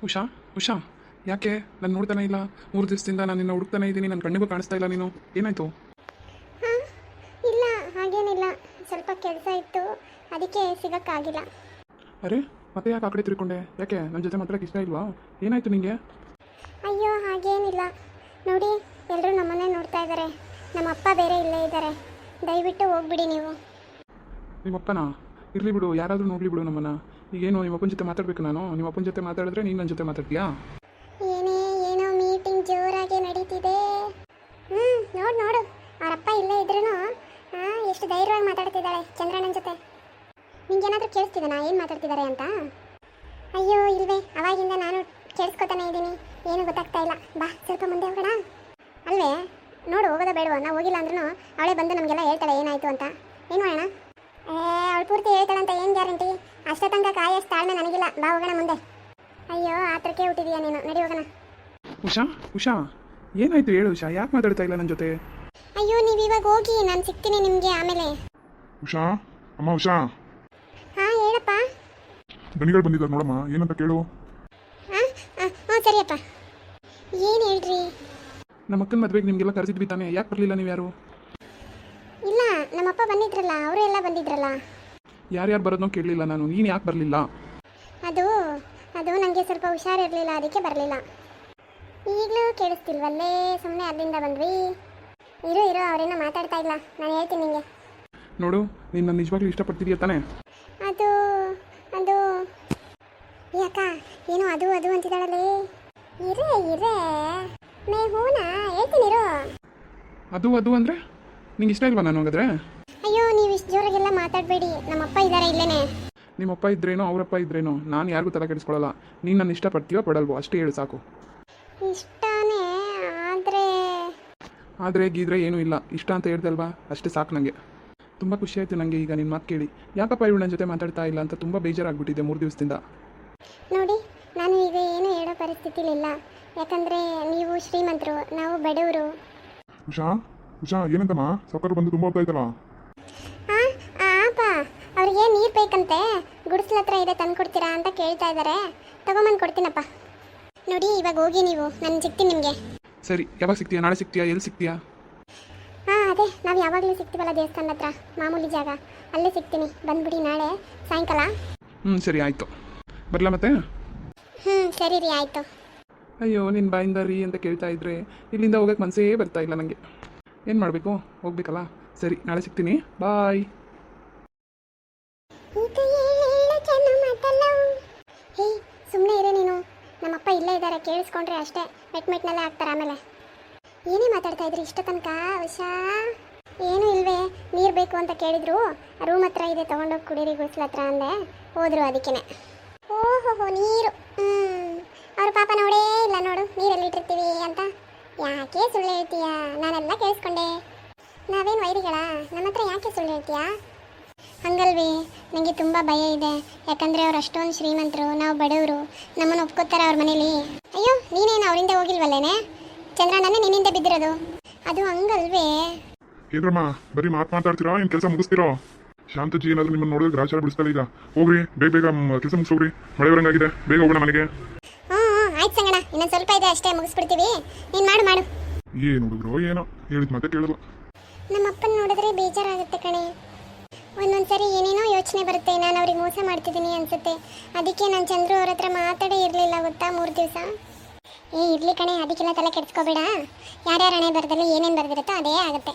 ಉಷಾ ಉಷಾ ಯಾಕೆ ನಾನು ನೋಡ್ತಾನೆ ಇಲ್ಲ? 3 ದಿವಸದಿಂದ ನಾನು ನಿನ್ನ ಹುಡುಕ್ತಾನೆ ಇದ್ದೀನಿ, ನನ್ನ ಕಣ್ಣಿಗೂ ಕಾಣಿಸ್ತಾ ಇಲ್ಲ. ನೀನು ಏನಾಯ್ತು? ಹಾಂ, ಇಲ್ಲ ಹಾಗೇನಿಲ್ಲ, ಸ್ವಲ್ಪ ಕೆಲಸ ಇತ್ತು, ಅದಕ್ಕೆ ಸಿಗೋಕ್ಕಾಗಿಲ್ಲ. ಅರೆ ಮತ್ತೆ ಯಾಕೆ ಆ ಕಡೆ ತಿರ್ಕೊಂಡೆ? ಯಾಕೆ ನನ್ನ ಜೊತೆ ಮಾತಾಡೋಕ್ಕೆ ಇಷ್ಟ ಇಲ್ವಾ? ಏನಾಯ್ತು ನಿಮಗೆ? ಅಯ್ಯೋ ಹಾಗೇನಿಲ್ಲ ನೋಡಿ, ಎಲ್ಲರೂ ನಮ್ಮನ್ನೇ ನೋಡ್ತಾ ಇದ್ದಾರೆ. ನಮ್ಮ ಅಪ್ಪ ಬೇರೆ ಇಲ್ಲೇ ಇದ್ದಾರೆ, ದಯವಿಟ್ಟು ಹೋಗ್ಬಿಡಿ ನೀವು. ನಿಮ್ಮಪ್ಪನ ಇರಲಿ ಬಿಡು, ಯಾರಾದರೂ ನೋಡಲಿ ಬಿಡು ನಮ್ಮನ್ನು. ಈಗೇನು ನಿಮ್ಮ ಅಪ್ಪನ ಜೊತೆ ಮಾತಾಡಬೇಕು ನಾನು? ನಿಮ್ಮ ಅಪ್ಪನ ಜೊತೆ ಮಾತಾಡಿದ್ರೆ ನೀನು ನನ್ನ ಜೊತೆ ಮಾತಾಡ್ತೀಯಾ? ಏನೋ ಮೀಟಿಂಗ್ ಜೋರಾಗಿ ನಡೀತಿದೆ. ನೋಡು ನೋಡು, ಅವರಪ್ಪ ಇಲ್ಲೇ ಇದ್ರೂ ಎಷ್ಟು ಧೈರ್ಯವಾಗಿ ಮಾತಾಡ್ತಿದ್ದಾಳೆ ಚಂದ್ರಣ್ಣನ ಜೊತೆ. ನಿಂಗೇನಾದರೂ ಕೇಳಿಸ್ತಿದ್ದಾನಾ ಏನು ಮಾತಾಡ್ತಿದ್ದಾರೆ ಅಂತ? ಅಯ್ಯೋ ಇಲ್ವೇ, ಅವಾಗಿಂದ ನಾನು ಕೇಳಿಸ್ಕೊತಾನೆ ಇದ್ದೀನಿ, ಏನು ಗೊತ್ತಾಗ್ತಾ ಇಲ್ಲ. ಬಾ ಸ್ವಲ್ಪ ಮುಂದೆ ಹೋಗೋಣ ಅಲ್ವೇ? ನೋಡು ಹೋಗೋದ ಬೇಡವಾ? ನಾವು ಹೋಗಿಲ್ಲ ಅಂದ್ರೂ ಅವಳೇ ಬಂದು ನಮಗೆಲ್ಲ ಹೇಳ್ತಾಳೆ ಏನಾಯಿತು ಅಂತ. ಏನು ಮಾಡೋಣ? ಅವಳು ಪೂರ್ತಿ ಹೇಳ್ತಾಳೆ ಅಂತ ಏನು ಗ್ಯಾರಂಟಿ? ಅಷ್ಟೇ ತನಕ ಕಾಯಷ್ಟು ತಾಳ್ಮೆ ನನಗಿಲ್ಲ. ಬಾ ಹೋಗೋಣ ಮುಂದೆ. ಅಯ್ಯೋ ಆತ್ರಕ್ಕೆ ಹುಟ್ಟಿದೀಯಾ ನೀನು, ನಡಿ ಹೋಗೋಣ. ಉಷಾ ಉಷಾ ಏನಾಯ್ತು ಹೇಳು ಉಷಾ, ಯಾಕೆ ಮಾತಾಡ್ತಾ ಇಲ್ಲ ನನ್ನ ಜೊತೆ? ಅಯ್ಯೋ ನೀವು ಇವಾಗ ಹೋಗಿ, ನಾನು ಸಿಗ್ತೀನಿ ನಿಮಗೆ ಆಮೇಲೆ. ಉಷಾ, ಅಮ್ಮ ಉಷಾ, ಹಾಂ ಹೇಳಪ್ಪ. ದನಿಗಳು ಬಂದಿದ್ದಾರೆ ನೋಡಮ್ಮ, ಏನಂತ ಕೇಳು. ಹಾಂ ಹಾಂ ಸರಿಯಪ್ಪ, ಏನು ಹೇಳ್ರಿ? ನಮ್ಮ ಅಕ್ಕನ ಮದುವೆಗೆ ನಿಮಗೆಲ್ಲ ಕರೆಸಿದ್ವಿ ತಾನೆ, ಯಾಕೆ ಬರಲಿಲ್ಲ ನೀವು ಯಾರು? ಇಲ್ಲ ನಮ್ಮಪ್ಪ ಬಂದಿದ್ರಲ್ಲ, ಅವರು ಎಲ್ಲ ಬಂದಿದ್ರಲ್ಲ. ಯಾರ್ಯಾರು ಬರೋದನ್ನೋ ಕೇಳಲಿಲ್ಲ ನಾನು, ನೀನು ಯಾಕೆ ಬರಲಿಲ್ಲ? ಅದು ನನಗೆ ಸ್ವಲ್ಪ ಹುಷಾರಿರಲಿಲ್ಲ, ಅದಕ್ಕೆ ಬರಲಿಲ್ಲ. ಈಗಲೂ ಕೇಳಿಸ್ತಿಲ್ವಲ್ಲೇ, ಸುಮ್ಮನೆ ಅಲ್ಲಿಂದ ಬಂದ್ವಿ. ಇರು ಅವರೇನೋ ಮಾತಾಡ್ತಾ ಇಲ್ಲ, ನಾನು ಹೇಳ್ತೀನಿ ನಿಮಗೆ. ನೋಡು, ನೀನು ನನ್ನ ನಿಜವಾಗ್ಲೂ ಇಷ್ಟಪಡ್ತಿದೀಯ ತಾನೆ? ಅದು ಯಾಕ ಏನೋ ಅದು ಅಂತಿದ್ದಾಳಲ್ಲೇ. ಇರೇ ಮೇ ಹೂನಾ ಹೇಳ್ತೀನಿರು. ಅದು ಅಂದರೆ ನಿಂಗೆ ಇಷ್ಟ ಇಲ್ವಾ ನಾನು ಹಾಗಾದ್ರೆ? ಅಯ್ಯೋ ನೀವು ಇಷ್ಟು ಜೋರಾಗೆಲ್ಲ ಮಾತಾಡಬೇಡಿ, ನಮ್ಮಪ್ಪ ಇದ್ದಾರೆ ಇಲ್ಲೇನೆ. ನಿಮ್ಮಪ್ಪ ಇದ್ರೇನೋ ಅವರಪ್ಪ ಇದ್ರೇನೋ ನಾನು ಯಾರಿಗೂ ತಲೆ ಕೆಡಿಸ್ಕೊಳ್ಳಲ್ಲ. ನೀನು ನನ್ನ ಇಷ್ಟಪಡ್ತೀಯೋ ಪಡಲ್ವೋ ಅಷ್ಟೇ ಹೇಳು ಸಾಕು. ಇಷ್ಟನೇ, ಆದರೆ ಗೀದ್ರೆ ಏನೂ ಇಲ್ಲ, ಇಷ್ಟ ಅಂತ ಹೇಳ್ದಲ್ವಾ ಅಷ್ಟೇ ಸಾಕು ನನಗೆ. ತುಂಬ ಖುಷಿ ಆಯಿತು ನನಗೆ ಈಗ ನಿನ್ನ ಮಾತು ಕೇಳಿ. ಯಾಕಪ್ಪ ಇವಳು ನನ್ನ ಜೊತೆ ಮಾತಾಡ್ತಾ ಇಲ್ಲ ಅಂತ ತುಂಬ ಬೇಜಾರಾಗ್ಬಿಟ್ಟಿದೆ 3 ದಿವಸದಿಂದ. ನೋಡಿ ನಾನು ಈಗ ಏನು ಹೇಳೋ ಪರಿಸ್ಥಿತಿಲಿಲ್ಲ, ಯಾಕಂದರೆ ನೀವು ಶ್ರೀಮಂತರು, ನಾವು ಬಡವರು. ಉಷಾ ಉಷಾ ಏನಂತಮ್ಮ, ಸೌಕರ್ಯ ಬಂದು ತುಂಬ ಹೋಗ್ತಾ ಇದ್ದಲ್ಲ. ಹಾಂ ಅಪ್ಪ, ಅವ್ರಿಗೆ ನೀರು ಬೇಕಂತೆ, ಗುಡಿಸ್ಲ ಹತ್ರ ಇದೆ ತಂದು ಕೊಡ್ತೀರಾ ಅಂತ ಕೇಳ್ತಾ ಇದ್ದಾರೆ. ತಗೊಂಬಂದು ಕೊಡ್ತೀನಪ್ಪ. ನೋಡಿ ಇವಾಗ ಹೋಗಿ ನೀವು, ನಾನು ಸಿಗ್ತೀನಿ ನಿಮಗೆ. ಸರಿ, ಯಾವಾಗ ಸಿಗ್ತೀಯಾ? ನಾಳೆ ಸಿಗ್ತೀಯಾ? ಎಲ್ಲಿ ಸಿಗ್ತೀಯಾ? ಹಾಂ ಅದೇ ನಾವು ಯಾವಾಗಲೂ ಸಿಗ್ತೀವಲ್ಲ ದೇವಸ್ಥಾನದ ಹತ್ರ, ಮಾಮೂಲಿ ಜಾಗ, ಅಲ್ಲೇ ಸಿಗ್ತೀನಿ. ಬಂದ್ಬಿಡಿ ನಾಳೆ ಸಾಯಂಕಾಲ. ಸರಿ ಆಯಿತು, ಬರಲಾ ಮತ್ತೆ? ಸರಿ ರೀ ಆಯಿತು. ಅಯ್ಯೋ ನಿನ್ನ ಬಾಯಿಂದ ರೀ ಅಂತ ಕೇಳ್ತಾ ಇದ್ರೆ ಇಲ್ಲಿಂದ ಹೋಗೋಕ್ಕೆ ಮನಸ್ಸೇ ಬರ್ತಾ ಇಲ್ಲ ನನಗೆ. ಏನು ಮಾಡಬೇಕು? ಹೋಗ್ಬೇಕಲ್ಲ. ಸರಿ ನಾಳೆ ಸಿಗ್ತೀನಿ, ಬಾಯ್. ಹೇ ಸುಮ್ಮನೆ ಇರೇ ನೀನು, ನಮ್ಮಪ್ಪ ಇಲ್ಲೇ ಇದ್ದಾರೆ, ಕೇಳಿಸ್ಕೊಂಡ್ರೆ ಅಷ್ಟೇ ಮೆಟ್ಮೆಟ್ನಲ್ಲೇ ಆಗ್ತಾರೆ ಆಮೇಲೆ. ಏನೇ ಮಾತಾಡ್ತಾ ಇದ್ರಿ ಇಷ್ಟ ತನಕ? ಉಷಾ ಏನೂ ಇಲ್ವೇ, ನೀರು ಬೇಕು ಅಂತ ಕೇಳಿದ್ರು, ರೂಮ್ ಹತ್ರ ಇದೆ ತೊಗೊಂಡೋಗಿ ಕುಡೀರಿ ಗುಡಿಸ್ಲ ಹತ್ರ ಅಂದೆ, ಹೋದ್ರು ಅದಕ್ಕೇ. ಓಹೋ ನೀರು, ಅವ್ರ ಪಾಪ ನೋಡೇ ಇಲ್ಲ ನೋಡು ನೀರಲ್ಲಿ ಇಟ್ಟಿರ್ತೀವಿ ಅಂತ. ಯಾಕೆ ಸುಳ್ಳು ಹೇಳ್ತೀಯಾ? ನಾನೆಲ್ಲ ಕೇಳಿಸ್ಕೊಂಡೆ. ನಾವೇನು ವೈರಿಗಳ? ನಮ್ಮ ಹತ್ರ ಯಾಕೆ ಸುಳ್ಳು ಹೇಳ್ತೀಯಾ? ಹಂಗಲ್ವೇ, ನನಗೆ ತುಂಬ ಭಯ ಇದೆ, ಯಾಕಂದರೆ ಅವ್ರು ಅಷ್ಟೊಂದು ಶ್ರೀಮಂತರು, ನಾವು ಬಡವರು, ನಮ್ಮನ್ನು ಒಪ್ಕೋತಾರೆ ಅವ್ರ ಮನೇಲಿ. ಅಯ್ಯೋ ನೀನೇನು ಅವರಿಂದ ಹೋಗಿಲ್ವಲ್ಲೇನೆ? ಚಂದ್ರಣ್ಣನೇ ನಿನ್ನಿಂದ ಬಿದ್ದಿರೋದು. ಅದು ಹಂಗಲ್ವೇ? ಏನ್ರಮ್ಮ ಬರೀ ಮಾತಾಡ್ತೀರಾ, ಏನು ಕೆಲಸ ಮುಗಿಸ್ತೀರೋ? ಶಾಂತಜಿ ಏನಾದರೂ ನಿಮ್ಮನ್ನು ನೋಡಿದ್ರೆ ಗ್ರಾಚಾರ ಬಿಡಿಸ್ತಾರೆ. ಈಗ ಹೋಗ್ರಿ, ಬೇಗ ಕೆಲಸ ಮುಗಿಸೋಗ್ರಿ, ಮಳೆ ಬರಂಗಾಗಿದೆ, ಬೇಗ ಹೋಗೋಣ ಮನೆಗೆ. ಆಯ್ತು ಸಂಗಣ, ಇನ್ನೊಂದು ಸ್ವಲ್ಪ ಇದೆ ಅಷ್ಟೇ, ಮುಗಿಸ್ಬಿಡ್ತೀವಿ. ನೀನು ಮಾಡು. ಏನು ಹುಡುಗರು ಏನೋ ಹೇಳಿದ ಮತ್ತೆ ಕೇಳಲ್ಲ. ನಮ್ಮ ಅಪ್ಪನ ನೋಡಿದ್ರೆ ಬೇಜಾರಾಗುತ್ತೆ ಕಣೆ. ಒಂದೊಂದ್ಸರಿ ಏನೇನೋ ಯೋಚನೆ ಬರುತ್ತೆ, ನಾನು ಅವ್ರಿಗೆ ಮೋಸ ಮಾಡ್ತಿದ್ದೀನಿ ಅನ್ಸುತ್ತೆ. ಅದಕ್ಕೆ ನಾನು ಚಂದ್ರು ಅವ್ರ ಹತ್ರ ಮಾತಾಡೇ ಇರಲಿಲ್ಲ ಗೊತ್ತಾ 3 ದಿವಸ. ಇರ್ಲಿ ಕಣೆ, ಅದಕ್ಕೆಲ್ಲ ತಲೆ ಕೆಡಿಸ್ಕೋಬೇಡ. ಯಾರ್ಯಾರ ಹಣೆ ಬರದಲ್ಲಿ ಏನೇನು ಬರೆದಿರುತ್ತೋ ಅದೇ ಆಗುತ್ತೆ.